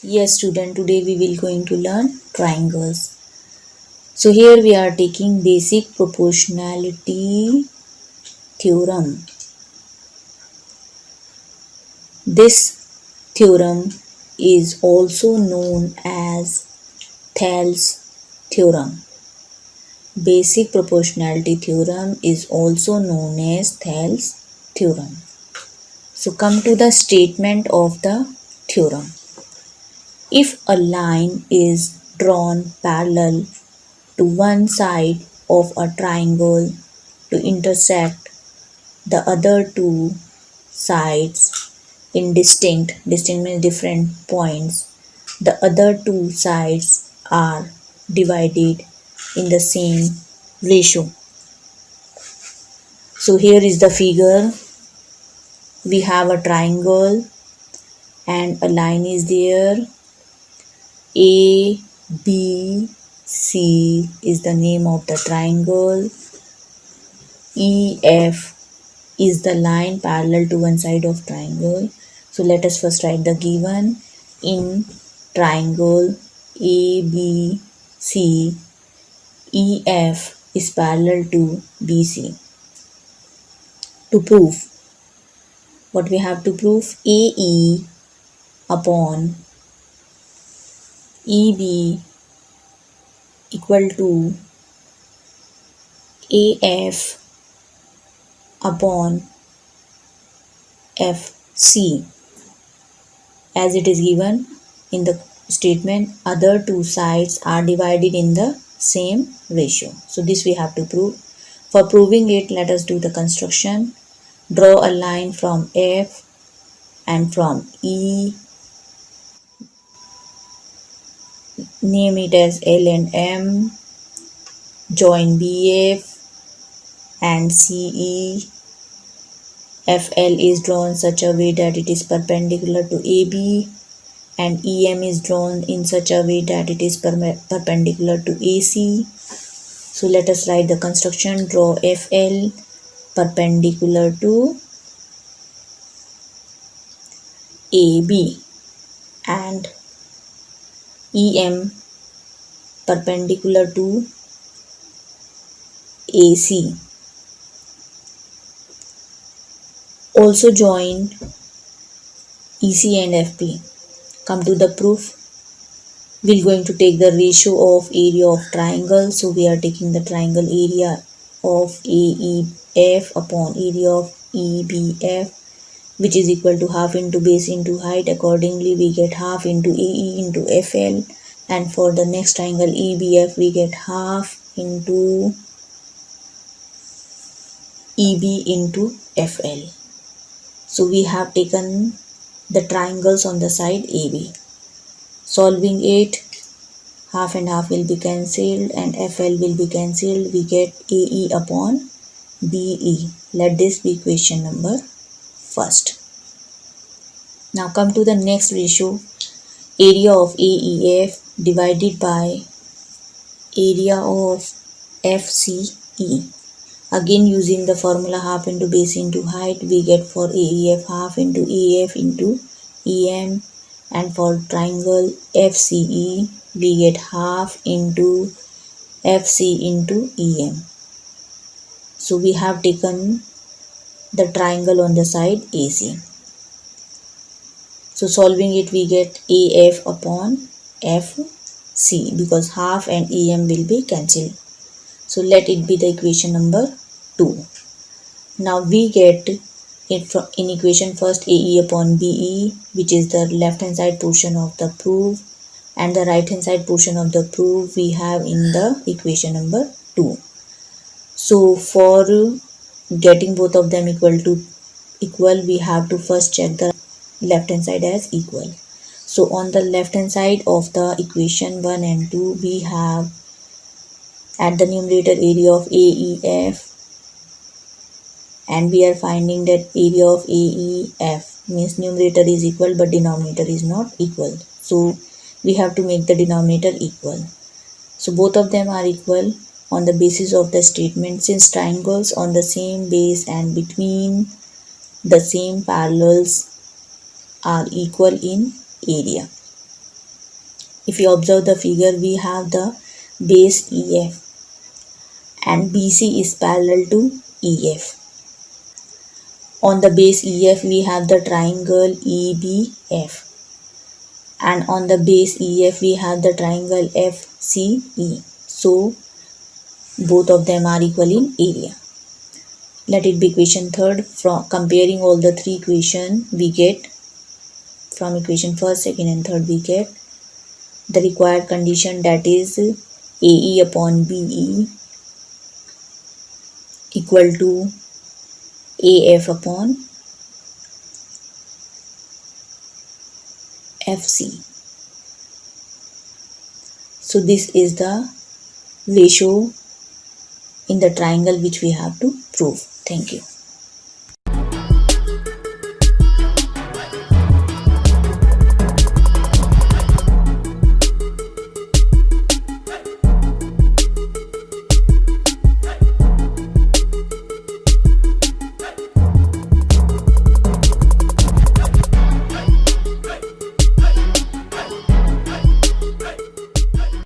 Yes, student, today we will going to learn triangles. So here we are taking basic proportionality theorem. This theorem is also known as Thales theorem. Basic proportionality theorem is also known as Thales theorem. So come to the statement of the theorem. If a line is drawn parallel to one side of a triangle to intersect the other two sides in distinct means different points, the other two sides are divided in the same ratio. So here is the figure. We have a triangle and a line is there. A, B, C is the name of the triangle. E, F is the line parallel to one side of triangle. So let us first write the given. In triangle ABC, EF is parallel to BC. To prove, what we have to prove? AE upon EB equal to AF upon FC, as it is given in the statement, other two sides are divided in the same ratio. So this we have to prove. For proving it, let us do the construction. Draw a line from F and from E. Name it as L and M. Join BF and CE. FL is drawn such a way that it is perpendicular to AB, and EM is drawn in such a way that it is perpendicular to AC. So let us write the construction. Draw FL perpendicular to AB and EM perpendicular to AC. Also join EC and FP. Come to the proof. We're going to take the ratio of area of triangle. So we are taking the triangle area of AEF upon area of EBF, which is equal to half into base into height. Accordingly, we get half into AE into FL, and for the next triangle EBF, we get half into EB into FL. So we have taken the triangles on the side AB. Solving it, half and half will be cancelled and FL will be cancelled. We get AE upon BE. Let this be equation number first. Now come to the next ratio. Area of AEF divided by area of FCE. Again, using the formula half into base into height, we get for AEF half into AF into EM, and for triangle FCE we get half into FC into EM. So we have taken the triangle on the side AC. So solving it, we get AF upon FC because half and EM will be cancelled. So let it be the equation number 2. Now we get it in equation first AE upon BE, which is the left hand side portion of the proof, and the right hand side portion of the proof we have in the equation number 2. So for getting both of them equal, we have to first check the left hand side as equal. So on the left hand side of the equation 1 and 2, we have at the numerator area of AEF, and we are finding that area of AEF means numerator is equal but denominator is not equal. So we have to make the denominator equal. So both of them are equal on the basis of the statement, since triangles on the same base and between the same parallels are equal in area. If you observe the figure, we have the base EF and BC is parallel to EF. On the base EF, we have the triangle EBF, and on the base EF, we have the triangle FCE. So, both of them are equal in area. Let it be equation third. From comparing all the three equations, we get from equation first, second and third, we get the required condition, that is AE upon BE equal to AF upon FC. So this is the ratio in the triangle which we have to prove. Thank you.